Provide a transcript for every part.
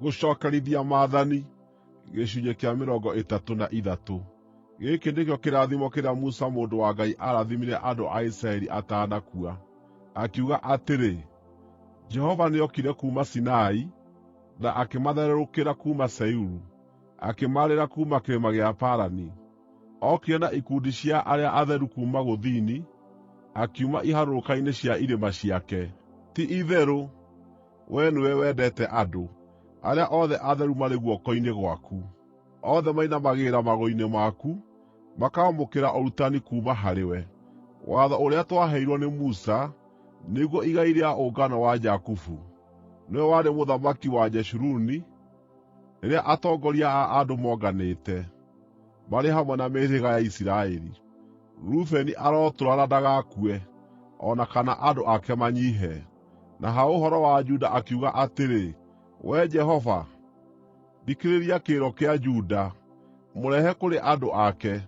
Gucokerithia Mathani, gĩcunjĩ kĩa 33. Gĩkĩ nĩkĩo kĩrathimo kĩrĩa Musa mũndũ wa Ngai arathimire andũ a Isiraeli atanakua, akiuga atĩrĩ: Jehova nĩokire kuuma Sinai, na akĩmathererũkĩra kuuma Seiru, akĩmaarĩra kuuma kĩrĩma gĩa Parani. Okire na ikundi cia arĩa atheru kuuma gũthini, akiuma iharũrũka-inĩ cia irĩma ciake. Ti-itherũ, wee nĩwe wendete andũ, arĩa othe atheru marĩ guoko-inĩ gwaku. Othe mainamagĩrĩra magũrũ-inĩ maku, makamũkĩra ũrutani kuuma harĩwe. Watho ũrĩa twaheirwo nĩ Musa nĩguo igai rĩa ũngano wa Jakubu. Nĩwe warĩ mũthamaki wa Jeshuruni rĩrĩa atongoria a andũ monganĩte, marĩ hamwe na mĩhĩrĩga ya Isiraeli. Rubeni arotũũra na ndagakue, o na kana andũ ake manyiihe. Na ha ũhoro wa Juda akiuga atĩrĩ: Wee Jehova, thikĩrĩria kĩrĩro kĩa Juda, mũrehe kũrĩ andũ ake.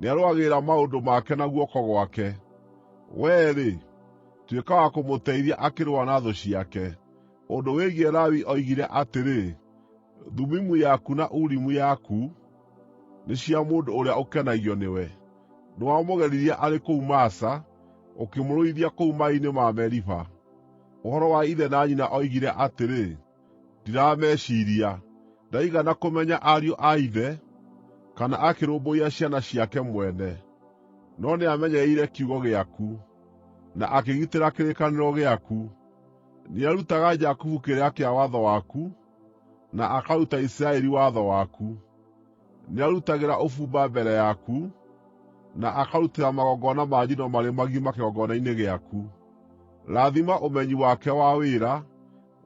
Nĩarũagĩrĩra maũndũ make na guoko gwake. Wee-rĩ, tuĩka wa kũmũteithia akĩrũa na thũ ciake. Ũndũ wĩgiĩ Lawi oigire atĩrĩ: Thumimu yaku na Urimu yaku nĩ cia mũndũ ũrĩa ũkenagio nĩwe. Nĩwamũgeririe arĩ kũu Masa, ũkĩmũrũithia kũu maaĩ-inĩ ma Meriba. Ũhoro wa ithe na nyina oigire atĩrĩ: Ndirameciiria, ndaigana kũmenya ariũ a ithe, kana akĩrũmbũiya ciana ciake mwene. No nĩamenyereire kiugo gĩaku, na akĩgitĩra kĩrĩkanĩro gĩaku. Nĩarutaga Jakubu kĩrĩra kĩa watho waku, na akaruta Isiraeli watho waku. Nĩarutagĩra ũbumba mbere yaku, na akarutĩra magongona ma njino marĩ magima kĩgongona-inĩ gĩaku. Rathima ũmenyi wake wa wĩra,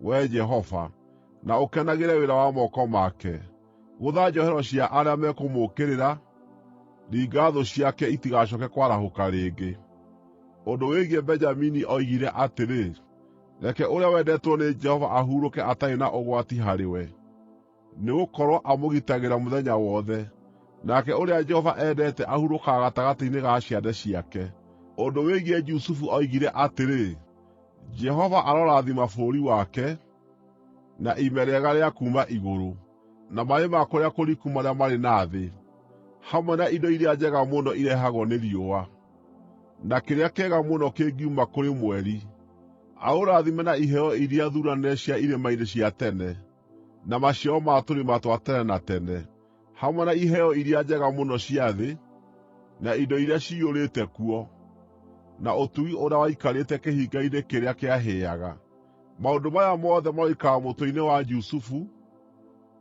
wee Jehova, na ũkenagĩre wĩra wa moko make. Gũtha njohero cia arĩa mekũmũũkĩrĩra, ringa thũ ciake itigacooke kwarahũka rĩngĩ. Ũndũ wĩgiĩ Benjamini oigire atĩrĩ: Reke ũrĩa wendetwo nĩ Jehova ahurũke atarĩ na ũgwati harĩwe, nĩgũkorwo amũgitagĩra mũthenya wothe. Nake ũrĩa Jehova endete ahurũkaga gatagatĩ-inĩ ga ciande ciake. Ũndũ wĩgiĩ Jusufu oigire atĩrĩ: Jehova arorathima bũrũri wake, na ime rĩega rĩa kuuma igũrũ, na maaĩ ma kũrĩa kũriku marĩa marĩ na thĩ, hamwe na indo iria njega mũno irehagwo nĩ riũa, na kĩrĩa kĩega mũno kĩngiuma kũrĩ mweri. Aũrathime na iheo iria thuuranĩre cia irĩma-inĩ cia tene, na maciaro ma tũrĩma twa tene na tene, hamwe na iheo iria njega mũno cia thĩ, na indo iria ciyũrĩte kuo, na ũtugi ũrĩa waikarĩte kĩhinga-inĩ kĩrĩa kĩahĩaga. Maũndũ maya mothe maroikara mũtwe-inĩ wa Jusufu,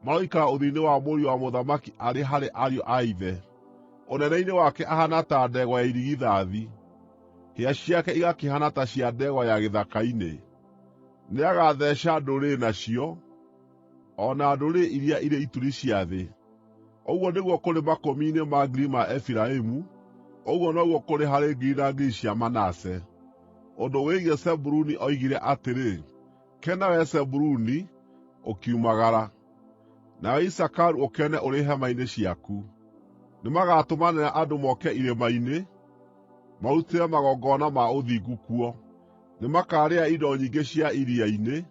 maroikara ũthiũ-inĩ wa mũriũ wa mũthamaki arĩ harĩ ariũ a ithe. Ũnene-inĩ wake ahaana ta ndegwa ya irigithathi, hĩa ciake igakĩhaana ta cia ndegwa ya gĩthaka-inĩ. Nĩagatheeca ndũrĩrĩ nacio, o na ndũrĩrĩ iria irĩ ituri cia thĩ. Ũguo nĩguo kũrĩ makũmi-inĩ ma ngiri ma Efiraimu, ũguo noguo kũrĩ harĩ ngiri na ngiri cia Manase. Ũndũ wĩgiĩ Zebuluni oigire atĩrĩ: Kena wee Zebuluni, ũkiumagara, nawe Isakaru ũkene ũrĩ hema-inĩ ciaku. Nĩmagatũmanĩra andũ moke irĩma-inĩ, marutĩre magongona ma ũthingu kuo. Nĩmakarĩa indo nyingĩ cia iria-inĩ,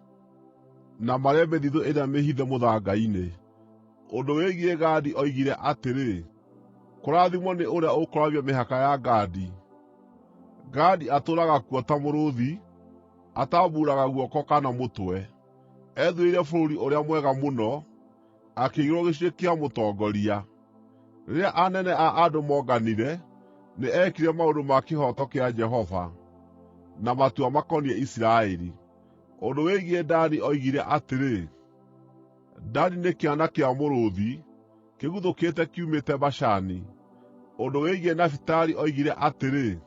na marĩe mĩthithũ ĩrĩa mĩhithe mũthanga-inĩ. Ũndũ wĩgiĩ Gadi oigire atĩrĩ: Kũrathimwo nĩ ũrĩa ũkũramia mĩhaka ya Gadi. Gadi atũũraga kuo ta mũrũũthi, atambuuraga guoko kana mũtwe. Ethuurĩire bũrũri ũrĩa mwega mũno, akĩigĩrwo gĩcunjĩ kĩa mũtongoria. Rĩrĩa anene a andũ monganire, nĩ eekire maũndũ ma kĩhooto kĩa Jehova, na matua makoniĩ Isiraeli. Ũndũ wĩgiĩ Dani oigire atĩrĩ: Dani nĩ kĩana kĩa mũrũũthi, kĩguthũkĩte kiumĩte Bashani. Ũndũ wĩgiĩ Nafitali oigire atĩrĩ: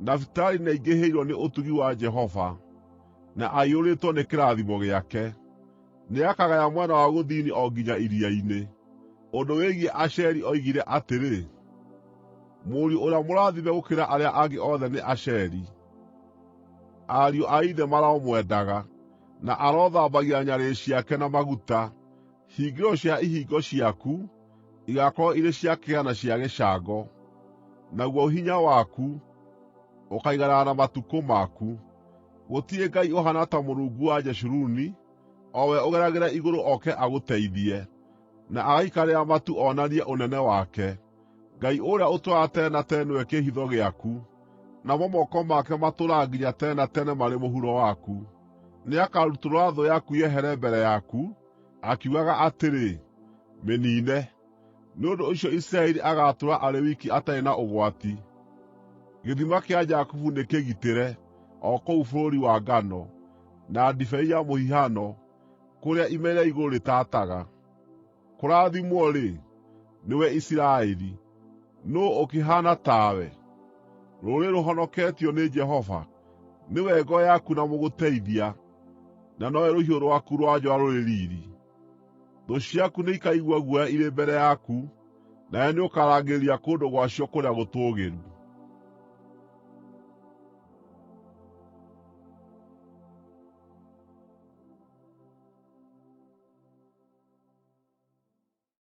Nafitali nĩaingĩhĩirwo nĩ ũtugi wa Jehova, na aiyũrĩtwo nĩ kĩrathimo gĩake. Nĩakagaya mwena wa gũthini o nginya iria-inĩ. Ũndũ wĩgiĩ Asheri oigire atĩrĩ: Mũriũ ũrĩa mũrathime gũkĩra arĩa angĩ othe nĩ Asheri. Ariũ a ithe maromwendaga, na arothambagia nyarĩrĩ ciake na maguta. Hingĩro cia ihingo ciaku igaakorwo irĩ cia kĩgera na cia gĩcango, naguo hinya waku ũkaiganana na matukũ maku. Gũtirĩ Ngai ũhaana ta Mũrungu wa Jeshuruni, o we ũgeragĩra igũrũ oke agũteithie, na agaikarĩra matu onanie ũnene wake. Ngai ũrĩa ũtũũraga tene na tene nĩwe kĩĩhitho gĩaku, namo moko make matũũraga nginya tene na tene marĩ mũhuro waku. Nĩakarutũrũra thũ yaku yehere mbere yaku, akiugaga atĩrĩ, mĩniine. Nĩ ũndũ ũcio Isiraeli agaatũũra arĩ wiki atarĩ na ũgwati. Gĩthima kĩa Jakubu nĩkĩgitĩre, o kũu bũrũri wa ngano, na ndibei ya mũhihano, kũrĩa ime rĩa igũrũ rĩtaataga. Kũrathimwo-rĩ, nĩwe Isiraeli. Nũũ ũkĩhaana tawe? Rũrĩrĩ rũhonoketio nĩ Jehova. Nĩwe ngo yaku na mũgũteithia, na nowe rũhiũ rwaku rwa njora rũrĩ riiri. Thũ ciaku nĩikaigua guoya irĩ mbere yaku, nawe nĩũkarangĩrĩria kũndũ gwacio kũrĩa gũtũũgĩru.